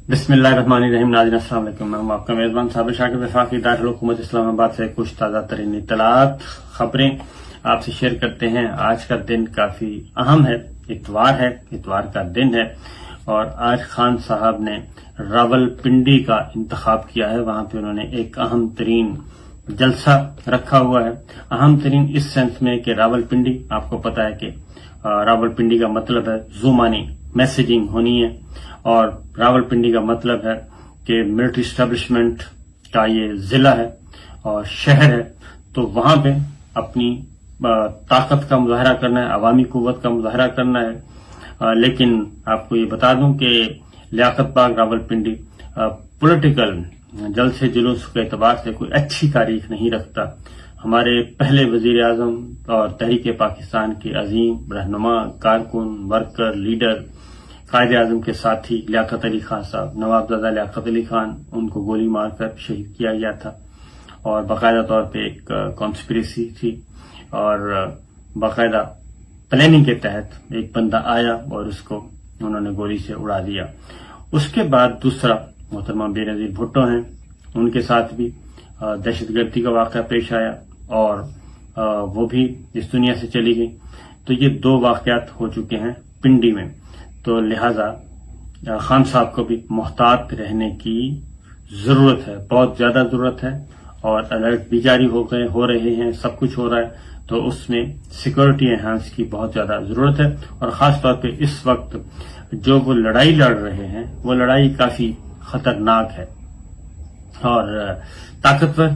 بسم اللہ الرحمن الرحیم. ناظرین السلام علیکم. میں ہوں آپ کا میزبان صابر شاکر وفاقی دارالحکومت اسلام آباد سے کچھ تازہ ترین اطلاعات خبریں آپ سے شیئر کرتے ہیں. آج کا دن کافی اہم ہے. اتوار کا دن ہے اور آج خان صاحب نے راول پنڈی کا انتخاب کیا ہے. وہاں پہ انہوں نے ایک اہم ترین جلسہ رکھا ہوا ہے. اہم ترین اس سینس میں کہ راول پنڈی آپ کو پتا ہے کہ راول پنڈی کا مطلب ہے زبانی میسیجنگ ہونی ہے اور راول پنڈی کا مطلب ہے کہ ملٹری اسٹیبلشمنٹ کا یہ ضلع ہے اور شہر ہے. تو وہاں پہ اپنی طاقت کا مظاہرہ کرنا ہے, عوامی قوت کا مظاہرہ کرنا ہے. لیکن آپ کو یہ بتا دوں کہ لیاقت باغ راول پنڈی پولیٹیکل جلسے جلوس کے اعتبار سے کوئی اچھی تاریخ نہیں رکھتا. ہمارے پہلے وزیر اعظم اور تحریک پاکستان کے عظیم رہنما, کارکن, ورکر, لیڈر, قائد اعظم کے ساتھی لیاقت علی خان صاحب, نوابزادہ لیاقت علی خان, ان کو گولی مار کر شہید کیا گیا تھا اور باقاعدہ طور پہ ایک کانسپریسی تھی اور باقاعدہ پلاننگ کے تحت ایک بندہ آیا اور اس کو انہوں نے گولی سے اڑا دیا. اس کے بعد دوسرا محترمہ بینظیر بھٹو ہیں, ان کے ساتھ بھی دہشت گردی کا واقعہ پیش آیا اور وہ بھی اس دنیا سے چلی گئی. تو یہ دو واقعات ہو چکے ہیں پنڈی میں. تو لہذا خان صاحب کو بھی محتاط رہنے کی ضرورت ہے, بہت زیادہ ضرورت ہے اور الرٹ بھی جاری ہو رہے ہیں, سب کچھ ہو رہا ہے. تو اس میں سیکورٹی انہانس کی بہت زیادہ ضرورت ہے اور خاص طور پہ اس وقت جو وہ لڑائی لڑ رہے ہیں وہ لڑائی کافی خطرناک ہے اور طاقتور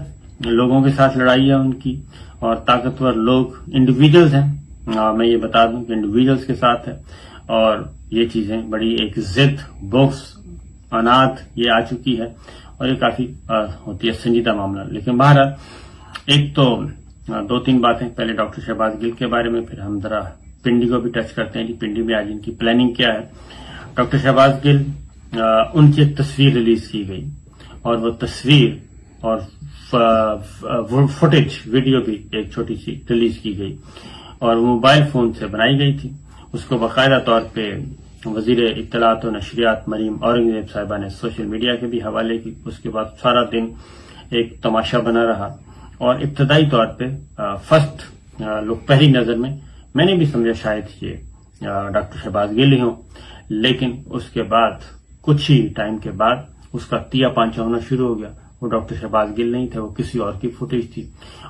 لوگوں کے ساتھ لڑائی ہے ان کی اور طاقتور لوگ انڈیویجلز ہیں. میں یہ بتا دوں کہ انڈیویجلز کے ساتھ ہے اور یہ چیزیں بڑی ایک ضد, بوکس, انات یہ آ چکی ہے اور یہ کافی ہوتی ہے سنجیدہ معاملہ. لیکن بہرحال ایک تو دو تین باتیں, پہلے ڈاکٹر شہباز گل کے بارے میں, پھر ہم ذرا پنڈی کو بھی ٹچ کرتے ہیں. پنڈی میں آج ان کی پلاننگ کیا ہے. ڈاکٹر شہباز گل ان کی ایک تصویر ریلیز کی گئی اور وہ تصویر اور فوٹیج ویڈیو بھی ایک چھوٹی سی ریلیز کی گئی اور موبائل فون سے بنائی گئی تھی. اس کو باقاعدہ طور پہ وزیر اطلاعات و نشریات مریم اورنگزیب صاحبہ نے سوشل میڈیا کے بھی حوالے کی. اس کے بعد سارا دن ایک تماشا بنا رہا اور ابتدائی طور پہ فرسٹ لوگ پہلی نظر میں نے بھی سمجھا شاید یہ ڈاکٹر شہباز گل ہی ہوں, لیکن اس کے بعد کچھ ہی ٹائم کے بعد اس کا تیا پانچا ہونا شروع ہو گیا. وہ ڈاکٹر شہباز گل نہیں تھے, وہ کسی اور کی فوٹیج تھی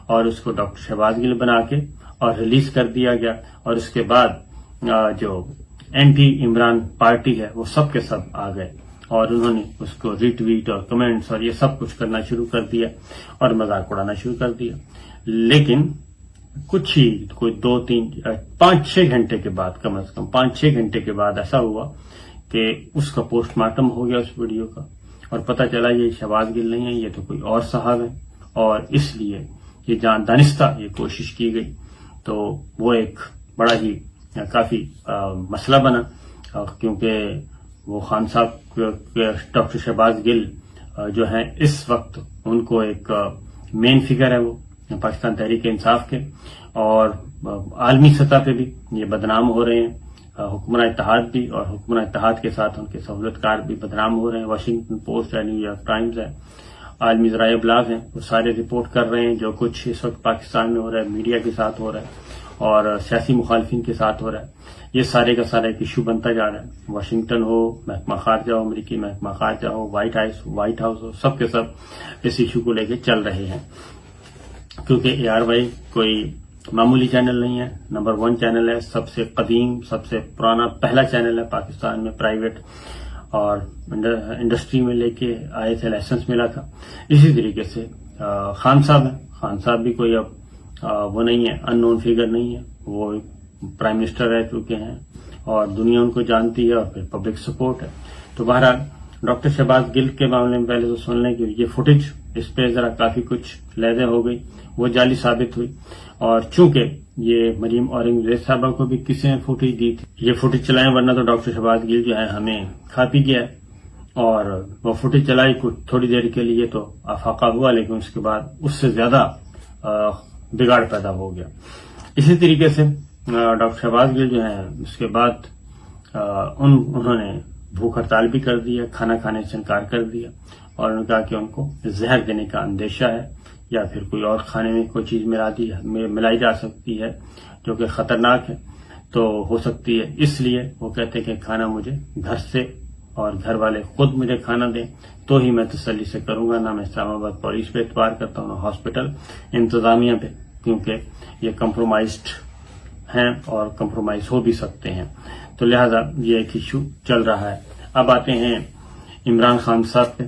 اور اس کو ڈاکٹر شہباز گل بنا کے اور ریلیز کر دیا گیا. اور اس کے بعد جو اینٹی عمران پارٹی ہے وہ سب کے سب آ گئے اور انہوں نے اس کو ری ٹویٹ اور کمنٹس اور یہ سب کچھ کرنا شروع کر دیا اور مذاق اڑانا شروع کر دیا. لیکن کچھ ہی کوئی 5-6 گھنٹے کے بعد, کم از کم 5-6 گھنٹے کے بعد ایسا ہوا کہ اس کا پوسٹ مارٹم ہو گیا اس ویڈیو کا اور پتہ چلا یہ شہباز گل نہیں ہے, یہ تو کوئی اور صاحب ہے اور اس لیے یہ جان دانستہ یہ کوشش کی گئی. تو وہ ایک بڑا ہی کافی مسئلہ بنا کیونکہ وہ خان صاحب ڈاکٹر شہباز گل جو ہیں اس وقت ان کو ایک مین فگر ہے وہ پاکستان تحریک انصاف کے اور عالمی سطح پہ بھی یہ بدنام ہو رہے ہیں. حکمراں اتحاد بھی اور حکمراں اتحاد کے ساتھ ان کے سہولت کار بھی بدنام ہو رہے ہیں. واشنگٹن پوسٹ ہے, نیو یارک ٹائمز ہے, عالمی ذرائع ابلاغ ہیں, وہ سارے رپورٹ کر رہے ہیں جو کچھ اس وقت پاکستان میں ہو رہا ہے, میڈیا کے ساتھ ہو رہا ہے اور سیاسی مخالفین کے ساتھ ہو رہا ہے. یہ سارے کا سارا ایک ایشو بنتا جا رہا ہے. واشنگٹن ہو, محکمہ خارجہ ہو, امریکی محکمہ خارجہ ہو, وائٹ ہاؤس ہو, سب کے سب اس ایشو کو لے کے چل رہے ہیں کیونکہ ARY کوئی معمولی چینل نہیں ہے. نمبر 1 چینل ہے, سب سے قدیم, سب سے پرانا پہلا چینل ہے پاکستان میں پرائیویٹ اور انڈسٹری میں لے کے آئے تھے, لائسنس ملا تھا. اسی طریقے سے خان صاحب ہیں. خان صاحب بھی کوئی اب وہ نہیں ہے, ان نون فگر نہیں ہے, وہ پرائم منسٹر رہ چکے ہیں اور دنیا ان کو جانتی ہے اور پھر پبلک سپورٹ ہے. تو بہرحال ڈاکٹر شہباز گل کے معاملے میں پہلے تو سن لیں کہ یہ فوٹیج اس پہ ذرا کافی کچھ لیدیں ہو گئی, وہ جعلی ثابت ہوئی اور چونکہ یہ مریم اورنگزیب صاحبہ کو بھی کسی نے فوٹیج دی تھی, یہ فوٹیج چلائیں ورنہ تو ڈاکٹر شہباز گل جو ہے ہمیں کھا پی گیا اور وہ فوٹیج چلائی کچھ تھوڑی دیر کے لیے تو افاقہ ہوا, لیکن اس کے بعد اس سے زیادہ بگاڑ پیدا ہو گیا. اسی طریقے سے ڈاکٹر شہباز گل جو ہیں اس کے بعد انہوں نے بھوک ہڑتال بھی کر دی ہے, کھانا کھانے سے انکار کر دیا, اور انہوں نے کہا کہ ان کو زہر دینے کا اندیشہ ہے یا پھر کوئی اور کھانے میں کوئی چیز ملائی جا سکتی ہے جو کہ خطرناک ہے, تو ہو سکتی ہے. اس لیے وہ کہتے ہیں کہ کھانا مجھے گھر سے اور گھر والے خود مجھے کھانا دیں تو ہی میں تسلی سے کروں گا, نہ میں اسلام آباد پولیس پہ اعتبار کرتا ہوں نہ ہاسپٹل انتظامیہ پہ, کیونکہ یہ کمپرومائزڈ ہیں اور کمپرومائز ہو بھی سکتے ہیں. تو لہذا یہ ایک ایشو چل رہا ہے. اب آتے ہیں عمران خان صاحب پہ.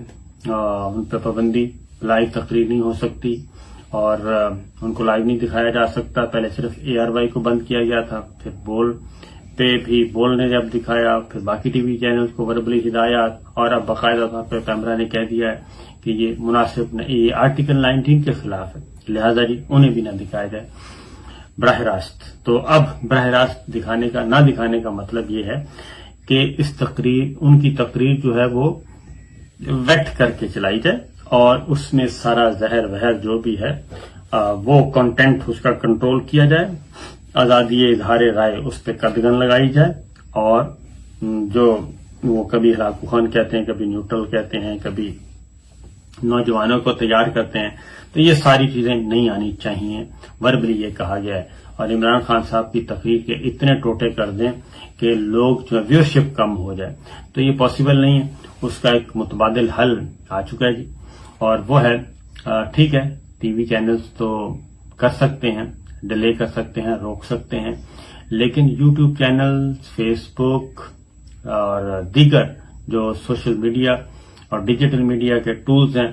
ان پہ پابندی, لائیو تقریر نہیں ہو سکتی اور ان کو لائیو نہیں دکھایا جا سکتا. پہلے صرف ARY کو بند کیا گیا تھا, پھر بول پہ بھی بولنے جب دکھایا, پھر باقی ٹی وی چینلز کو وربلی ہدایات, اور اب باقاعدہ طور پہ پیمرا نے کہہ دیا ہے کہ یہ مناسب نہیں, یہ آرٹیکل 19 کے خلاف ہے, لہذا جی انہیں بھی نہ دکھایا جائے براہ راست. تو اب براہ راست دکھانے کا نہ دکھانے کا مطلب یہ ہے کہ ان کی تقریر جو ہے وہ ویٹ کر کے چلائی جائے اور اس میں سارا زہر وہر جو بھی ہے وہ کنٹینٹ اس کا کنٹرول کیا جائے, آزادی اظہار رائے اس پہ قدغن لگائی جائے, اور جو وہ کبھی ہلاکو خان کہتے ہیں, کبھی نیوٹرل کہتے ہیں, کبھی نوجوانوں کو تیار کرتے ہیں, تو یہ ساری چیزیں نہیں آنی چاہیے. وربلی یہ کہا گیا ہے, اور عمران خان صاحب کی تقریر کے اتنے ٹوٹے کر دیں کہ لوگ جو ویورشپ کم ہو جائے, تو یہ پاسبل نہیں ہے. اس کا ایک متبادل حل آ چکا ہے جی, اور وہ ہے ٹھیک ہے ٹی وی چینلز تو کر سکتے ہیں, ڈیلے کر سکتے ہیں, روک سکتے ہیں, لیکن یوٹیوب چینل, فیس بک اور دیگر جو سوشل میڈیا اور ڈیجیٹل میڈیا کے ٹولز ہیں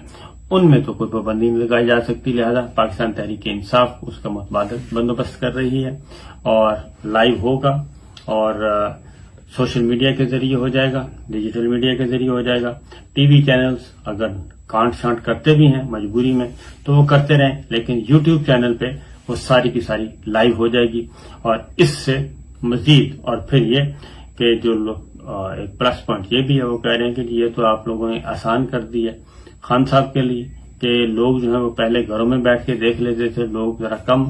ان میں تو کوئی پابندی نہیں لگائی جا سکتی. لہذا پاکستان تحریک انصاف اس کا متبادل بندوبست کر رہی ہے, اور لائیو ہوگا اور سوشل میڈیا کے ذریعے ہو جائے گا, ڈیجیٹل میڈیا کے ذریعے ہو جائے گا. ٹی وی چینلز اگر کانٹ شانٹ کرتے بھی ہیں مجبوری میں تو وہ کرتے رہیں, لیکن یوٹیوب چینل پہ وہ ساری کی ساری لائیو ہو جائے گی. اور اس سے مزید اور پھر یہ کہ جو لوگ ایک پلس پوائنٹ یہ بھی ہے, وہ کہہ رہے ہیں کہ یہ تو آپ لوگوں نے آسان کر دی ہے خان صاحب کے لیے کہ لوگ جو ہے وہ پہلے گھروں میں بیٹھ کے دیکھ لیتے تھے, لوگ ذرا کم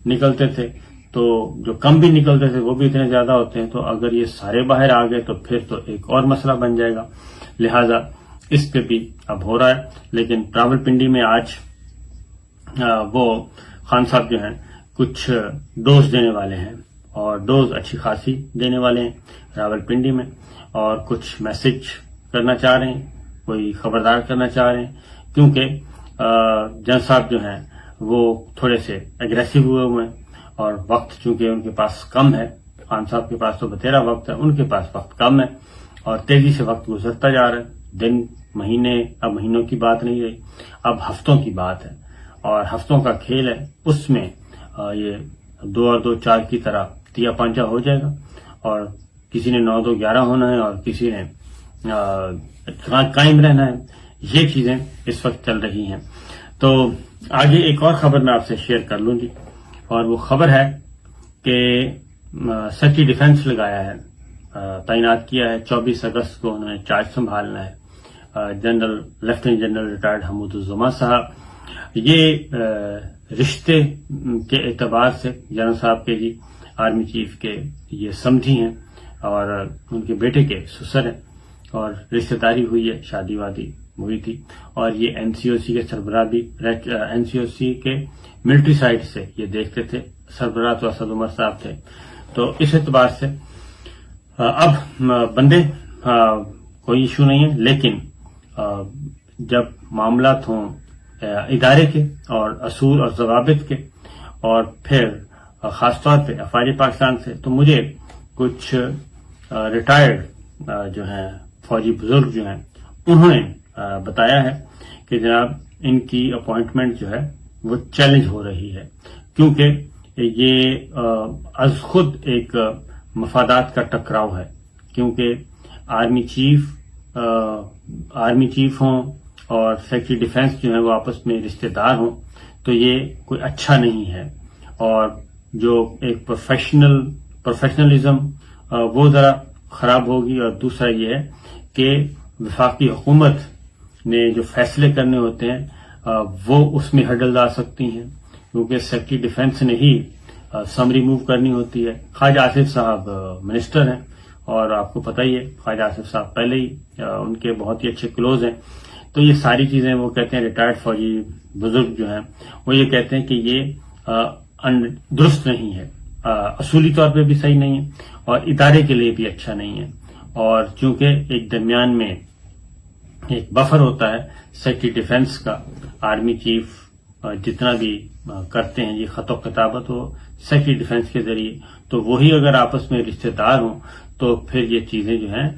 نکلتے تھے, تو جو کم بھی نکلتے تھے وہ بھی اتنے زیادہ ہوتے ہیں, تو اگر یہ سارے باہر آ گئے تو پھر تو ایک اور مسئلہ بن جائے گا. لہذا اس پہ بھی اب ہو رہا ہے. لیکن راولپنڈی میں آج وہ خان صاحب جو ہیں کچھ ڈوز دینے والے ہیں, اور ڈوز اچھی خاصی دینے والے ہیں راولپنڈی میں, اور کچھ میسج کرنا چاہ رہے ہیں, کوئی خبردار کرنا چاہ رہے ہیں, کیونکہ جن صاحب جو ہیں وہ تھوڑے سے اگریسو ہوئے ہیں, اور وقت چونکہ ان کے پاس کم ہے. خان صاحب کے پاس تو بتیرا وقت ہے, ان کے پاس وقت کم ہے, اور تیزی سے وقت گزرتا جا رہا ہے. دن, مہینے, اب مہینوں کی بات نہیں رہی, اب ہفتوں کی بات ہے, اور ہفتوں کا کھیل ہے. اس میں یہ 2 اور 2 4 کی طرح تیا پانچا ہو جائے گا, اور کسی نے 9 2 11 ہونا ہے, اور کسی نے قائم رہنا ہے. یہ چیزیں اس وقت چل رہی ہیں. تو آگے ایک اور خبر میں آپ سے شیئر کر لوں جی, اور وہ خبر ہے کہ سیکٹری ڈیفنس لگایا ہے, تعینات کیا ہے. 24 اگست کو انہوں نے چارج سنبھالنا ہے. General lieutenant general retired Hamood uz Zaman sahab, یہ رشتے کے اعتبار سے جنرل صاحب کے جی آرمی چیف کے یہ سمدھی ہیں, اور ان کے بیٹے کے سسر ہیں, اور رشتہ داری ہوئی ہے, شادی وادی ہوئی تھی. اور یہ NCOC کے سربراہ بھی, NCOC کے ملٹری سائڈ سے یہ دیکھتے تھے, سربراہ تو اسد عمر صاحب تھے. تو اس اعتبار سے اب بندے کوئی ایشو نہیں ہے, لیکن جب معاملات ہوں ادارے کے اور اصول اور ضوابط کے, اور پھر خاص طور پہ افواج پاکستان سے, تو مجھے کچھ ریٹائرڈ جو ہیں فوجی بزرگ جو ہیں انہوں نے بتایا ہے کہ جناب ان کی اپوائنٹمنٹ جو ہے وہ چیلنج ہو رہی ہے, کیونکہ یہ از خود ایک مفادات کا ٹکراؤ ہے. کیونکہ آرمی چیف ہوں اور سیکٹری ڈیفنس جو ہے وہ آپس میں رشتہ دار ہوں, تو یہ کوئی اچھا نہیں ہے. اور جو ایک پروفیشنلزم وہ ذرا خراب ہوگی. اور دوسرا یہ ہے کہ وفاقی حکومت نے جو فیصلے کرنے ہوتے ہیں وہ اس میں ہڈل ڈال سکتی ہیں, کیونکہ سیکٹری ڈیفنس نے ہی سمری موو کرنی ہوتی ہے. خواجہ آصف صاحب منسٹر ہیں, اور آپ کو پتہ ہی ہے خواجہ آصف صاحب پہلے ہی ان کے بہت ہی اچھے کلوز ہیں. تو یہ ساری چیزیں وہ کہتے ہیں ریٹائرڈ فوجی بزرگ جو ہیں وہ یہ کہتے ہیں کہ یہ درست نہیں ہے, اصولی طور پہ بھی صحیح نہیں ہے اور ادارے کے لیے بھی اچھا نہیں ہے. اور چونکہ ایک درمیان میں ایک بفر ہوتا ہے سیکرٹری ڈیفنس کا, آرمی چیف جتنا بھی کرتے ہیں یہ خط و خطابت ہو سیکرٹری ڈیفنس کے ذریعے, تو وہی اگر آپس میں رشتہ دار ہوں تو پھر یہ چیزیں جو ہیں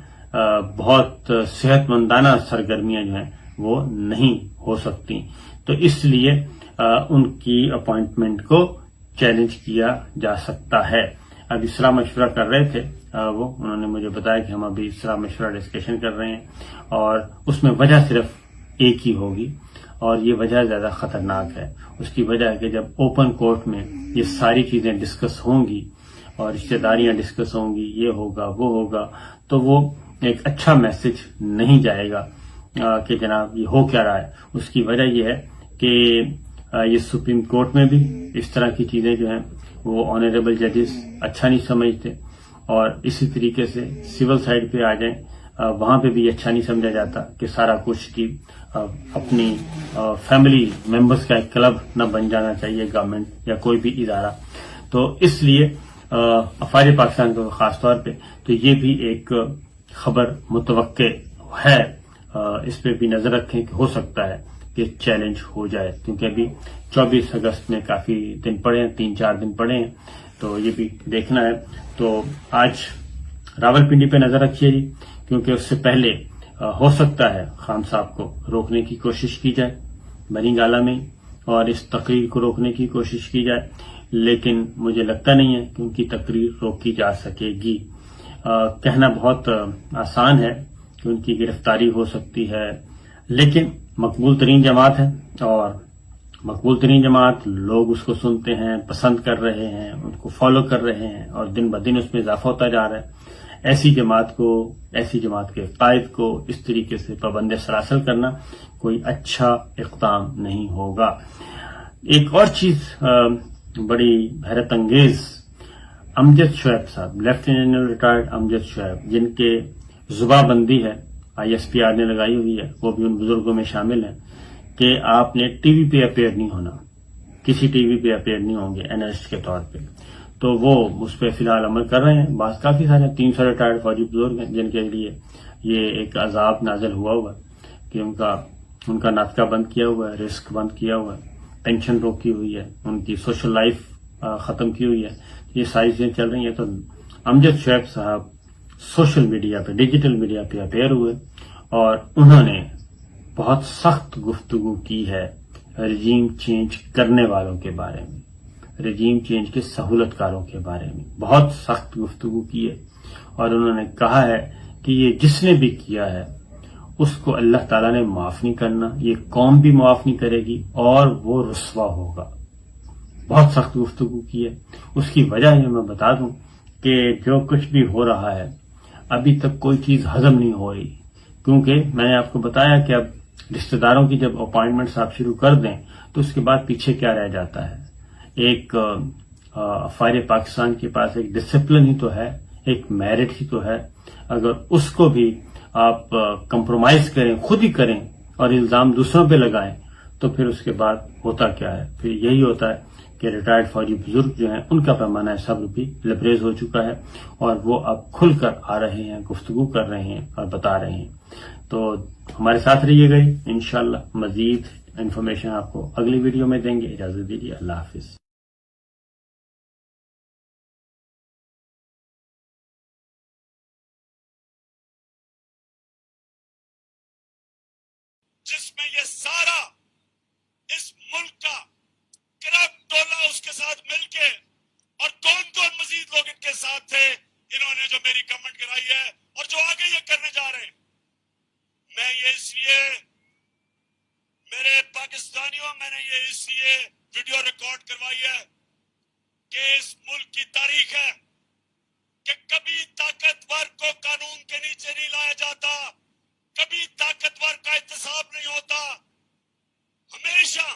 بہت صحت مندانہ سرگرمیاں جو ہیں وہ نہیں ہو سکتی. تو اس لیے ان کی اپوائنٹمنٹ کو چیلنج کیا جا سکتا ہے. اب اصلاح مشورہ کر رہے تھے انہوں نے مجھے بتایا کہ ہم ابھی اصلاح مشورہ ڈسکشن کر رہے ہیں اور اس میں وجہ صرف ایک ہی ہوگی اور یہ وجہ زیادہ خطرناک ہے. اس کی وجہ ہے کہ جب اوپن کورٹ میں یہ ساری چیزیں ڈسکس ہوں گی اور رشتہ داریاں ڈسکس ہوں گی, یہ ہوگا وہ ہوگا, تو وہ ایک اچھا میسج نہیں جائے گا کہ جناب یہ ہو کیا رہا ہے. اس کی وجہ یہ ہے کہ یہ سپریم کورٹ میں بھی اس طرح کی چیزیں جو ہیں وہ آنریبل ججز اچھا نہیں سمجھتے, اور اسی طریقے سے سول سائڈ پہ آ جائیں وہاں پہ بھی اچھا نہیں سمجھا جاتا کہ سارا کچھ کی اپنی فیملی ممبرز کا ایک کلب نہ بن جانا چاہیے گورنمنٹ یا کوئی بھی ادارہ. تو اس لیے افواج پاکستان کو خاص طور پہ تو یہ بھی ایک خبر متوقع ہے, اس پہ بھی نظر رکھیں کہ ہو سکتا ہے کہ چیلنج ہو جائے, کیونکہ ابھی 24 اگست میں کافی دن پڑے ہیں, 3-4 دن پڑے ہیں, تو یہ بھی دیکھنا ہے. تو آج راولپنڈی پہ نظر رکھیے جی, کیونکہ اس سے پہلے ہو سکتا ہے خان صاحب کو روکنے کی کوشش کی جائے بنی گالہ میں اور اس تقریر کو روکنے کی کوشش کی جائے, لیکن مجھے لگتا نہیں ہے کہ ان کی تقریر روکی جا سکے گی. کہنا بہت آسان ہے کہ ان کی گرفتاری ہو سکتی ہے, لیکن مقبول ترین جماعت ہے اور مقبول ترین جماعت لوگ اس کو سنتے ہیں, پسند کر رہے ہیں, ان کو فالو کر رہے ہیں اور دن بدن اس میں اضافہ ہوتا جا رہا ہے. ایسی جماعت کے قائد کو اس طریقے سے پابند سلاسل کرنا کوئی اچھا اقدام نہیں ہوگا. ایک اور چیز بڑی حیرت انگیز, امجد شعیب صاحب, لیفٹیننٹ جنرل ریٹائرڈ امجد شعیب, جن کے زباں بندی ہے ISPR نے لگائی ہوئی ہے, وہ بھی ان بزرگوں میں شامل ہیں کہ آپ نے ٹی وی پہ اپیئر نہیں ہونا, کسی ٹی وی پہ اپیئر نہیں ہوں گے اینالسٹ کے طور پہ. تو وہ اس پہ فی الحال عمل کر رہے ہیں. بعض کافی سارے 300 ریٹائرڈ فوجی بزرگ ہیں جن کے لیے یہ ایک عذاب نازل ہوا ہوا ہے کہ ان کا ناطقہ بند کیا ہوا ہے, رزق بند کیا ہوا ہے, پینشن روکی ہوئی ہے, ان کی سوشل لائف ختم کی ہوئی ہے. یہ ساری چیزیں چل رہی ہیں. تو امجد شعیب صاحب سوشل میڈیا پہ, ڈیجیٹل میڈیا پہ اپیئر ہوئے اور انہوں نے بہت سخت گفتگو کی ہے رجیم چینج کرنے والوں کے بارے میں, رجیم چینج کے سہولت کاروں کے بارے میں بہت سخت گفتگو کی ہے. اور انہوں نے کہا ہے کہ یہ جس نے بھی کیا ہے اس کو اللہ تعالیٰ نے معاف نہیں کرنا, یہ قوم بھی معاف نہیں کرے گی اور وہ رسوا ہوگا. بہت سخت گفتگو کی ہے. اس کی وجہ یہ میں بتا دوں کہ جو کچھ بھی ہو رہا ہے ابھی تک کوئی چیز ہضم نہیں ہو رہی, کیونکہ میں نے آپ کو بتایا کہ اب رشتہ داروں کی جب اپائنٹمنٹس آپ شروع کر دیں تو اس کے بعد پیچھے کیا رہ جاتا ہے. ایک افواج پاکستان کے پاس ایک ڈسپلن ہی تو ہے, ایک میرٹ ہی تو ہے. اگر اس کو بھی آپ کمپرومائز کریں, خود ہی کریں اور الزام دوسروں پہ لگائیں تو پھر اس کے بعد ہوتا کیا ہے, پھر یہی ہوتا ہے کہ ریٹائرڈ فوجی بزرگ جو ہیں ان کا پیمانہ صبر بھی لبریز ہو چکا ہے اور وہ اب کھل کر آ رہے ہیں, گفتگو کر رہے ہیں اور بتا رہے ہیں. تو ہمارے ساتھ رہیے گا, انشاءاللہ مزید انفارمیشن آپ کو اگلی ویڈیو میں دیں گے. اجازت دیجیے, اللہ حافظ. جس میں یہ سارا اس ملک کا کرپٹ ٹولہ اس کے ساتھ مل کے اور کون کون مزید لوگ ان کے ساتھ تھے, انہوں نے جو میری کمنٹ کرائی ہے اور جو آگے یہ کرنے جا رہے ہیں. میں یہ اس لیے میرے پاکستانیوں میں نے یہ اس لیے ویڈیو ریکارڈ کروائی ہے کہ اس ملک کی تاریخ ہے کہ کبھی طاقتور کو قانون کے نیچے نہیں لایا جاتا, کبھی طاقتور کا احتساب نہیں ہوتا, ہمیشہ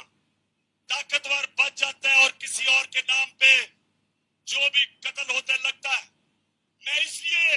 طاقتور بچ جاتا ہے اور کسی اور کے نام پہ جو بھی قتل ہوتا لگتا ہے. میں اس لیے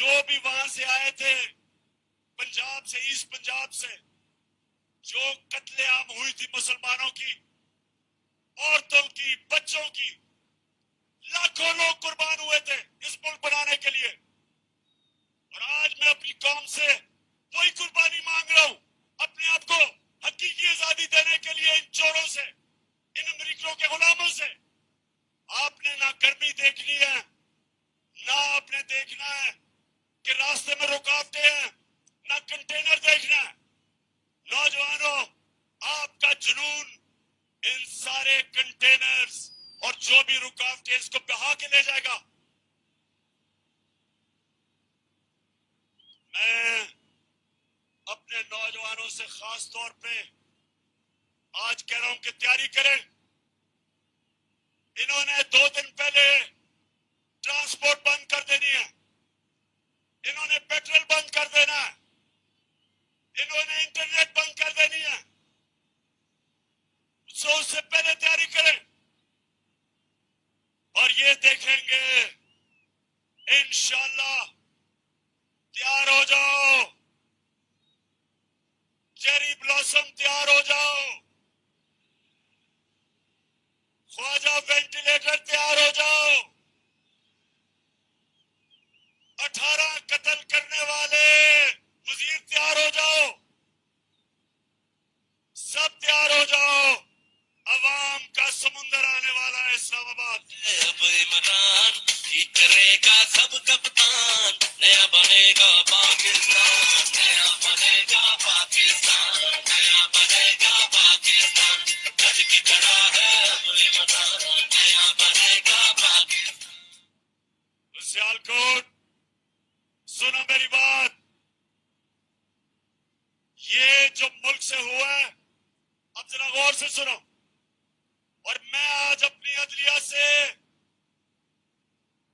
جو بھی وہاں سے آئے تھے پنجاب سے, ایسٹ پنجاب سے, جو قتل عام ہوئی تھی مسلمانوں کی, عورتوں کی, بچوں کی, لاکھوں لوگ قربان ہوئے تھے اس ملک بنانے کے لیے. اور آج میں اپنی قوم سے وہی قربانی مانگ رہا ہوں, اپنے آپ کو حقیقی آزادی دینے کے لیے ان چوروں سے, ان امریکیوں کے غلاموں سے. آپ نے نہ گرمی دیکھنی ہے, نہ آپ نے دیکھنا ہے کہ راستے میں رکاوٹیں ہیں, نہ کنٹینر دیکھنا ہے. نوجوانوں, آپ کا جنون ان سارے کنٹینرز اور جو بھی رکاوٹیں اس کو بہا کے لے جائے گا. میں اپنے نوجوانوں سے خاص طور پہ آج کہہ رہا ہوں کہ تیاری کریں. انہوں نے 2 دن پہلے ٹرانسپورٹ بند کر دینی ہے, انہوں نے پیٹرول بند کر دینا ہے, انہوں نے انٹرنیٹ بند کر دینی ہے. سو اس سے پہلے تیاری کریں اور یہ دیکھیں گے انشاءاللہ. تیار ہو جاؤ, چیری بلاسم تیار ہو جاؤ, خواجہ وینٹیلیٹر تیار ہو جاؤ, 18 قتل کرنے والے وزیر تیار ہو جاؤ, سب تیار ہو جاؤ. عوام کا سمندر آنے والا ہے اسلام آباد. اب عمران ہی کرے گا سب کپتان, نیا بنے گا پاکستان, نیا بنے گا پاکستان, نیا بنے گا پاکستان. گج کی کھڑا ہے اب عمران, نیا بنے گا پاکستان. سیالکوٹ, سنو میری بات. یہ جو ملک سے ہوا ہے, اب ذرا غور سے سنو. اور میں آج اپنی عدلیہ سے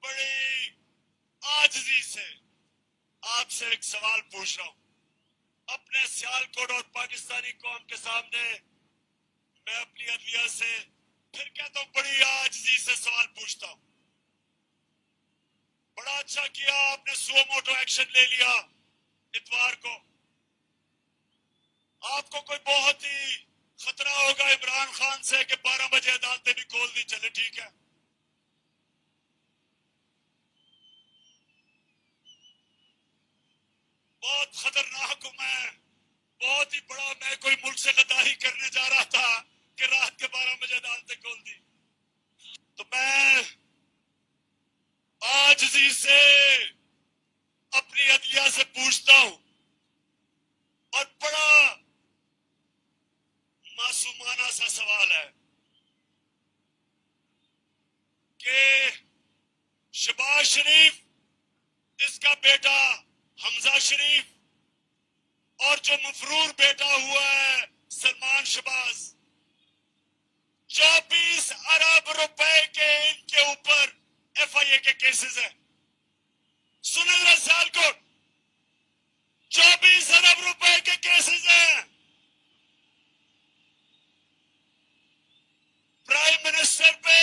بڑی عاجزی سے آپ سے ایک سوال پوچھ رہا ہوں. اپنے سیالکوٹ اور پاکستانی قوم کے سامنے میں اپنی عدلیہ سے پھر کہتا ہوں بڑی عاجزی سے سوال پوچھتا ہوں. بڑا اچھا کیا آپ نے سو موٹو ایکشن لے لیا اتوار کو. آپ کو کوئی بہت ہی خطرہ ہوگا عمران خان سے کہ 12 بجے عدالتیں بھی کھول دی, چلے ٹھیک ہے. بہت خطرناک ہوں میں, بہت ہی بڑا. میں کوئی ملک سے غداری کرنے جا رہا تھا کہ رات کے 12 بجے عدالتیں کھول دی. تو میں عاجزی سے اپنی عدلیہ سے پوچھتا ہوں, اور بڑا معصومانہ سا سوال ہے کہ شہباز شریف, اس کا بیٹا حمزہ شریف, اور جو مفرور بیٹا ہوا ہے سلمان شہباز, 24 ارب روپے کے ان کے اوپر FIA کے کیسز ہیں. سنیں ذرا سیالکوٹ, 24 ارب روپے کے کیسز ہیں. پرائم منسٹر پہ,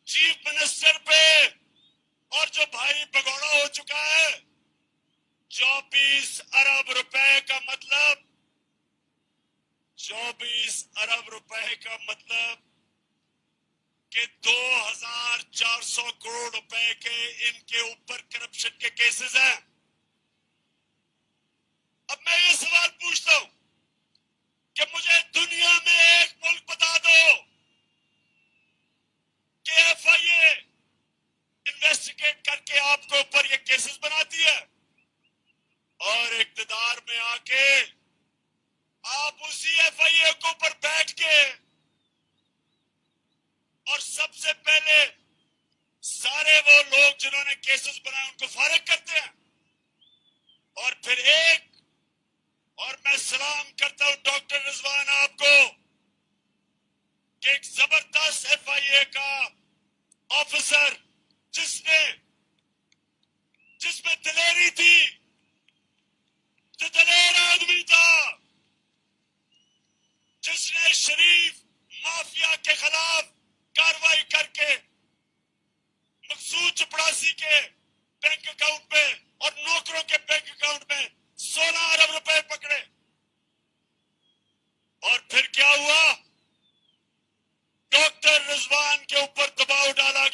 چیف منسٹر پہ, اور جو بھائی بگوڑا ہو چکا ہے. 24 ارب روپے کا مطلب, 24 ارب روپے کا مطلب کہ 2400 کروڑ روپے کے ان کے اوپر کرپشن کے کیسز ہیں. اب میں یہ سوال پوچھتا ہوں کہ مجھے دنیا میں ایک ملک بتا دو کہ FIA انویسٹیگیٹ کر کے آپ کے اوپر یہ کیسز بناتی ہے, اور اقتدار میں آ کے آپ اسی FIA کے اوپر بیٹھ کے اور سب سے پہلے سارے وہ لوگ جنہوں نے کیسز بنائے ان کو فارغ کرتے ہیں. اور پھر اور میں سلام کرتا ہوں ڈاکٹر رضوان آپ کو کہ ایک زبردست FIA کا آفیسر جس میں دلیری تھی, جو دلیر آدمی تھا, جس نے شریف مافیا کے خلاف کاروائی کر کے مقصود چپڑاسی کے بینک اکاؤنٹ پہ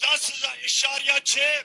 10.6,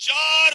4